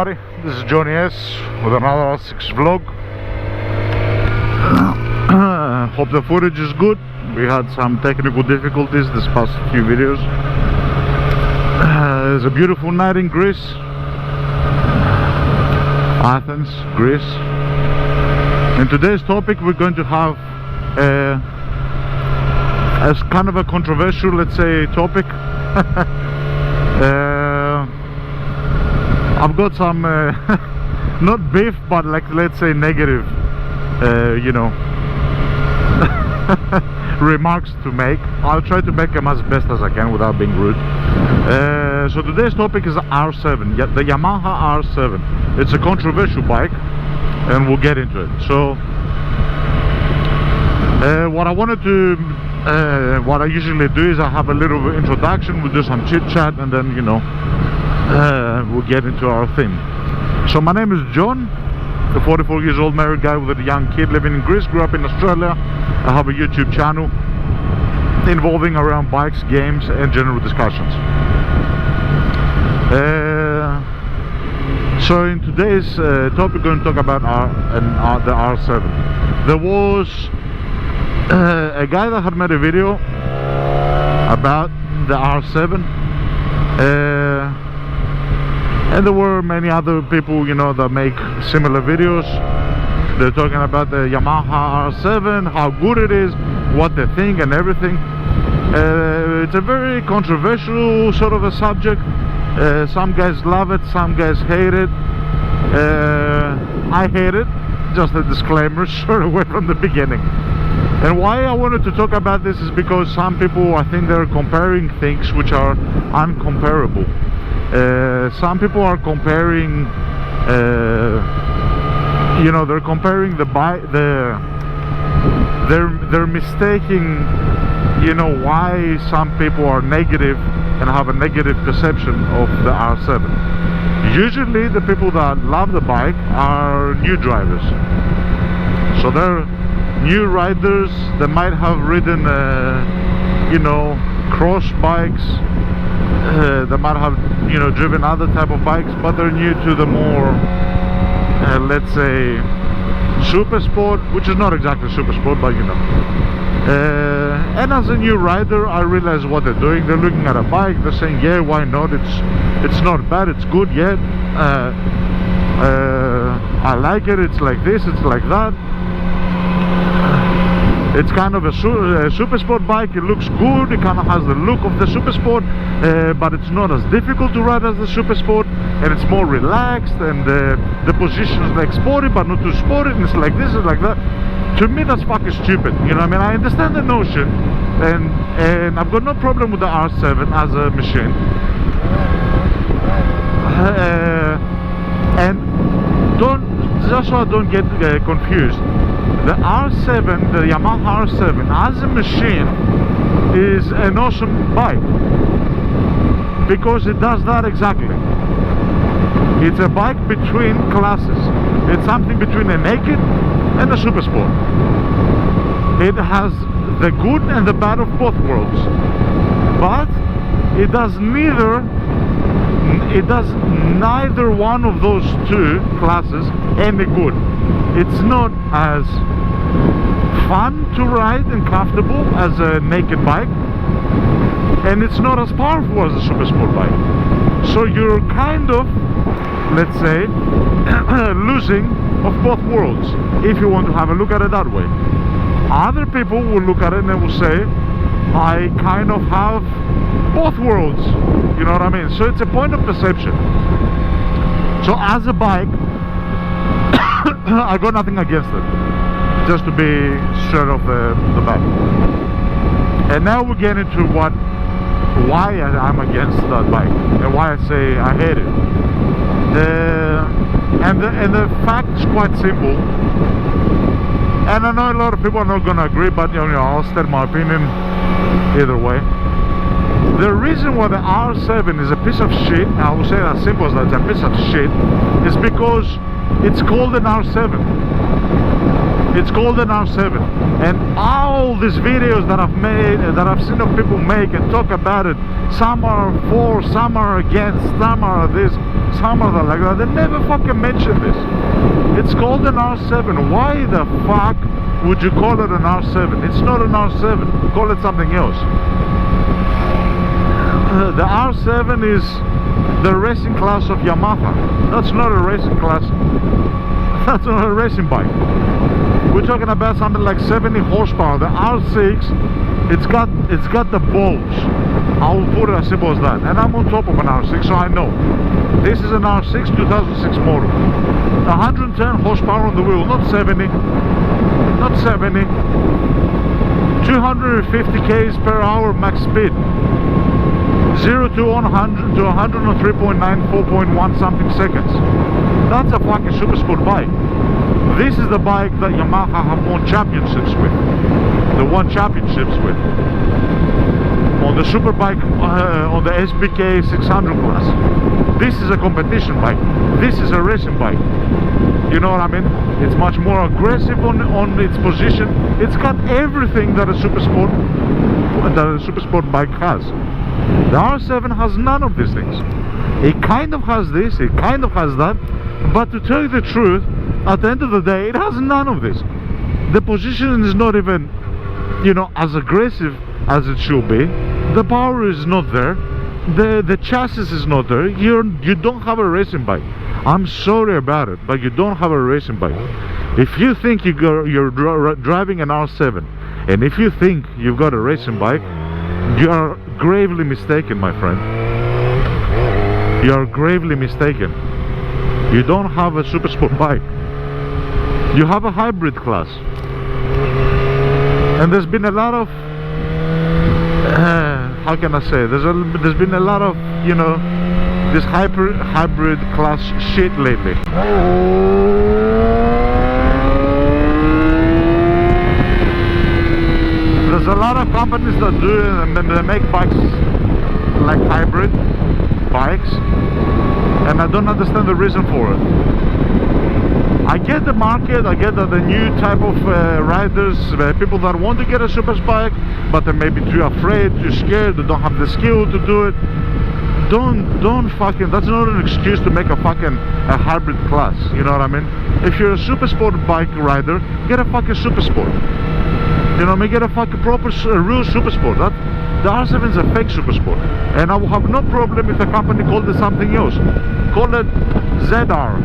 everybody, this is Johnny S with another R6 vlog. Hope the footage is good. We had some technical difficulties this past few videos. It's a beautiful night in Greece, Athens, Greece. In today's topic we're going to have as kind of a controversial, let's say, topic. I've got some not beef, but like, let's say, negative you know, remarks to make. I'll try to make them as best as I can without being rude. So today's topic is the R7, the Yamaha R7. It's a controversial bike and we'll get into it. So what I usually do is I have a little introduction, we'll do some chit chat, and then, you know, we'll get into our theme. So my name is John, a 44 years old married guy with a young kid living in Greece, grew up in Australia. I have a YouTube channel involving around bikes, games and general discussions. So in today's topic we're going to talk about the R7. There was a guy that had made a video about the R7, and there were many other people, you know, that make similar videos. They're talking about the Yamaha R7, how good it is, what they think and everything. It's a very controversial sort of a subject. Some guys love it, some guys hate it. I hate it, just a disclaimer straight away from the beginning. And why I wanted to talk about this is because some people, I think, they're comparing things which are uncomparable. Some people are comparing, you know, they're comparing the bike, they're mistaking, you know, why some people are negative and have a negative perception of the R7. Usually the people that love the bike are new drivers. So they're new riders. They might have ridden, you know, cross bikes. They might have, you know, driven other type of bikes, but they're new to the more, let's say, super sport, which is not exactly super sport, but you know. And as a new rider, I realize what they're doing. They're looking at a bike, they're saying, yeah, why not? It's not bad, it's good, yeah. I like it, it's like this, it's like that. It's kind of a super sport bike. It looks good, it kind of has the look of the super sport, but it's not as difficult to ride as the super sport, and it's more relaxed, and the position is like sporty but not too sporty, and it's like this, it's like that. To me, that's fucking stupid, you know what I mean? I understand the notion, and I've got no problem with the R7 as a machine. And just so I don't get confused, the R7, the Yamaha R7 as a machine is an awesome bike because it does that exactly. It's a bike between classes. It's something between a naked and a super sport. It has the good and the bad of both worlds, but it does neither one of those two classes any good. It's not as fun to ride and comfortable as a naked bike, and it's not as powerful as a super sport bike. So you're kind of, let's say, losing of both worlds, if you want to have a look at it that way. Other people will look at it and they will say, I kind of have both worlds, you know what I mean? So it's a point of perception. So as a bike, I got nothing against it, just to be straight off the bat. And now we get into why I'm against that bike and why I say I hate it. And the fact is quite simple, and I know a lot of people are not going to agree, but you know, I'll state my opinion either way. The reason why the R7 is a piece of shit, I will say it as simple as that, it's a piece of shit, is because it's called an R7. It's called an R7. And all these videos that I've made, that I've seen of people make and talk about it, some are for, some are against, some are this, some are that, like that. They never fucking mention this. It's called an R7. Why the fuck would you call it an R7? It's not an R7. Call it something else. The R7 is the racing class of Yamaha. That's not a racing class. That's not a racing bike. We're talking about something like 70 horsepower. The R6, it's got the bulge. I'll put it as simple as that. And I'm on top of an R6, so I know. This is an R6 2006 model. 110 horsepower on the wheel, not 70. Not 70. 250 km per hour max speed. 0 to 100 to 100 on 3.9, 4.1 something seconds. That's a fucking super sport bike. This is the bike that Yamaha have won championships with. They won championships with. On the super bike, on the SBK 600 class. This is a competition bike. This is a racing bike. You know what I mean? It's much more aggressive on its position. It's got everything that a super sport bike has. The R7 has none of these things. It kind of has this, it kind of has that, but to tell you the truth, at the end of the day, it has none of this. The position is not even, you know, as aggressive as it should be. The power is not there. The chassis is not there. You don't have a racing bike. I'm sorry about it, but you don't have a racing bike. If you think you're driving an R7, and if you think you've got a racing bike, you are gravely mistaken, my friend. You are gravely mistaken. You don't have a super sport bike. You have a hybrid class. And there's been a lot of how can I say, there's been a lot of, you know, this hybrid class shit lately. There's a lot of companies that do it, and then they make bikes like hybrid bikes, and I don't understand the reason for it. I get the market, I get that the new type of riders, people that want to get a super bike, but they may be too afraid, too scared, they don't have the skill to do it. Don't fucking, that's not an excuse to make a hybrid class, you know what I mean? If you're a super sport bike rider, get a fucking super sport. You know what I mean? Get a fucking proper, real super sport. The R7 is a fake super sport. And I will have no problem if the company called it something else. Call it ZR.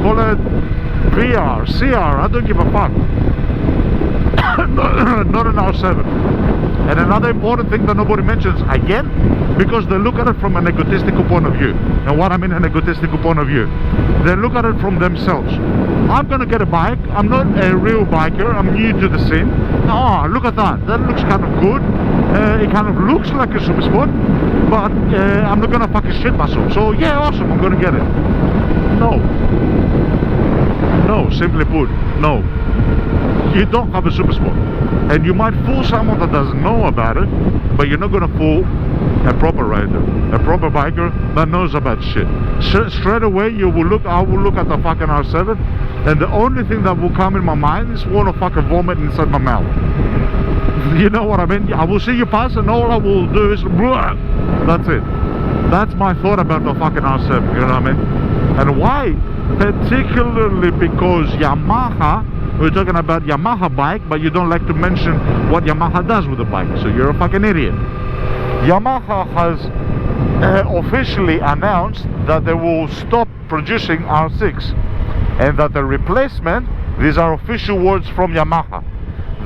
Call it VR, CR, I don't give a fuck. Not an R7. And another important thing that nobody mentions, again, because they look at it from an egotistical point of view. And what I mean an egotistical point of view, they look at it from themselves. I'm gonna get a bike, I'm not a real biker, I'm new to the scene. Oh, look at that looks kind of good. It kind of looks like a super sport, but I'm not gonna fucking shit myself. So yeah, awesome, I'm gonna get it. No, simply put, no. You don't have a super sport. And you might fool someone that doesn't know about it, but you're not gonna fool a proper rider, a proper biker that knows about shit. Straight away I will look at the fucking R7, and the only thing that will come in my mind is want to fucking vomit inside my mouth. You know what I mean? I will see you pass, and all I will do is blah. That's it. That's my thought about the fucking R7, you know what I mean? And why? Particularly because Yamaha, we're talking about Yamaha bike, but you don't like to mention what Yamaha does with the bike, so you're a fucking idiot. Yamaha has officially announced that they will stop producing R6, and that the replacement, these are official words from Yamaha,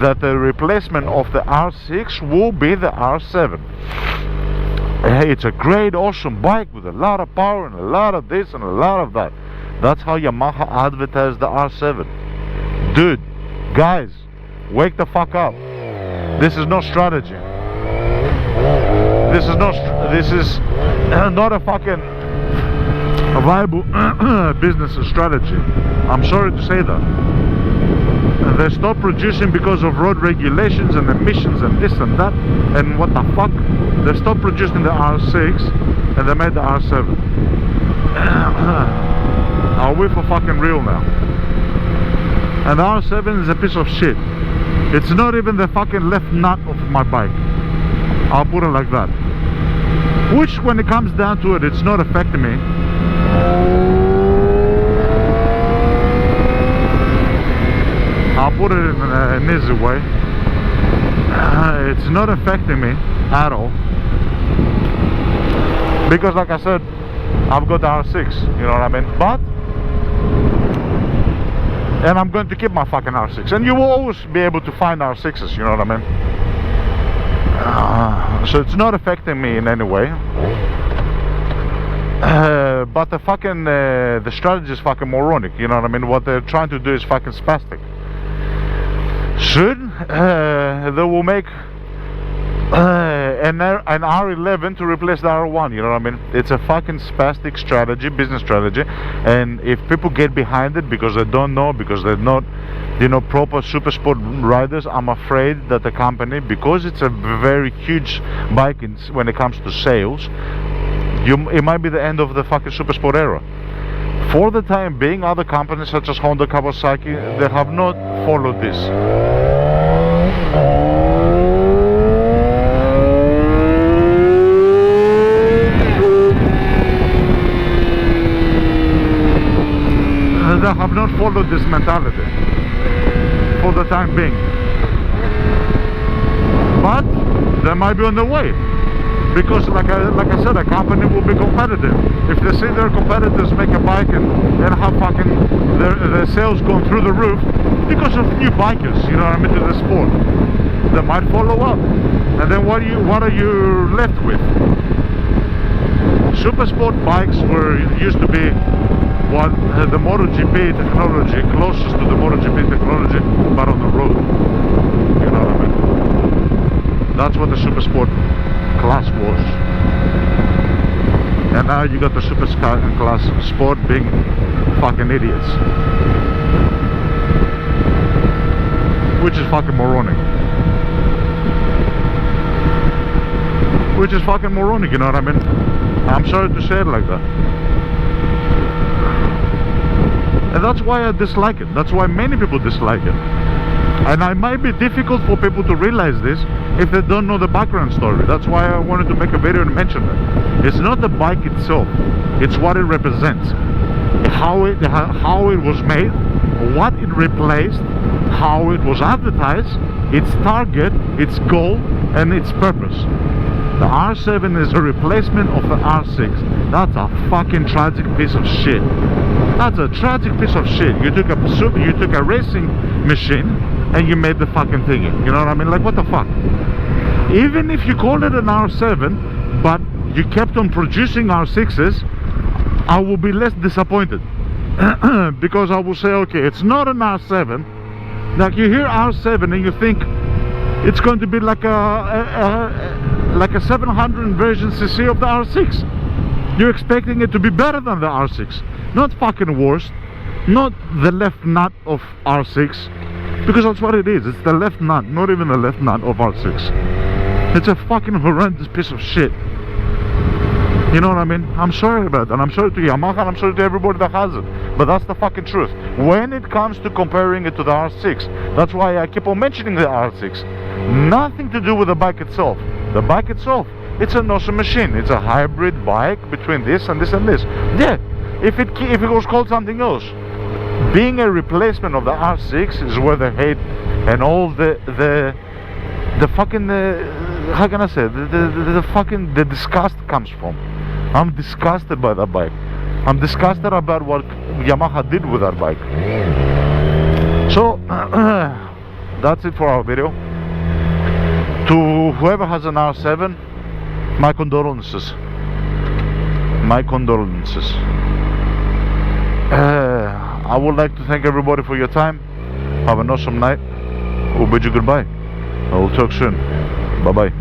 that the replacement of the R6 will be the R7. Hey, it's a great, awesome bike with a lot of power and a lot of this and a lot of that. That's how Yamaha advertised the R7. Dude, guys, wake the fuck up. This is no strategy. This is not a fucking viable business strategy. I'm sorry to say that. They stopped producing because of road regulations and emissions and this and that, and what the fuck. They stopped producing the R6 and they made the R7. Are we for fucking real now? And the R7 is a piece of shit. It's not even the fucking left nut of my bike. I'll put it like that. Which, when it comes down to it, it's not affecting me. I'll put it in an easy way. It's not affecting me at all. Because like I said, I've got the R6, you know what I mean? But, and I'm going to keep my fucking R6. And you will always be able to find R6s, you know what I mean? So it's not affecting me in any way. But the fucking, the strategy is fucking moronic, you know what I mean? What they're trying to do is fucking spastic. Soon, they will make an R11 to replace the R1, you know what I mean? It's a fucking spastic strategy, business strategy, and if people get behind it because they don't know, because they're not, you know, proper super sport riders, I'm afraid that the company, because it's a very huge bike when it comes to sales, it might be the end of the fucking super sport era. For the time being, other companies such as Honda, Kawasaki, they have not followed this. They have not followed this mentality for the time being. But they might be on the way. Because like I said, a company will be competitive. If they see their competitors make a bike and have fucking their sales going through the roof because of new bikers, you know what I mean, to the sport, they might follow up. And then what are you left with? Super sport bikes used to be what the MotoGP technology, closest to the MotoGP technology, but on the road. You know what I mean? That's what the super sport class was. And now you got the super class sport being fucking idiots, which is fucking moronic. Which is fucking moronic, you know what I mean? I'm sorry to say it like that. And that's why I dislike it. That's why many people dislike it. And it might be difficult for people to realize this if they don't know the background story. That's why I wanted to make a video and mention it. It's not the bike itself, it's what it represents. How it was made, what it replaced, how it was advertised, its target, its goal, and its purpose. The R7 is a replacement of the R6. That's a fucking tragic piece of shit. That's a tragic piece of shit. You took a racing machine and you made the fucking thingy. You know what I mean? Like, what the fuck? Even if you call it an R7, but you kept on producing R6s, I will be less disappointed. Because I will say, okay, it's not an R7. Like, you hear R7 and you think it's going to be like a 700 version cc of the R6. You're expecting it to be better than the R6, not fucking worse, not the left nut of R6, because that's what it is. It's the left nut, not even the left nut of R6. It's a fucking horrendous piece of shit. You know what I mean? I'm sorry about that. I'm sorry to Yamaha, and I'm sorry to everybody that has it. But that's the fucking truth. When it comes to comparing it to the R6, that's why I keep on mentioning the R6. Nothing to do with the bike itself. The bike itself, it's an awesome machine. It's a hybrid bike between this and this and this. Yeah, if it was called something else. Being a replacement of the R6 is where the hate and all the fucking how can I say, the disgust comes from. I'm disgusted by that bike. I'm disgusted about what Yamaha did with that bike. So that's it for our video. To whoever has an R7, my condolences. My condolences. I would like to thank everybody for your time. Have an awesome night. We'll bid you goodbye. I will talk soon. Bye bye.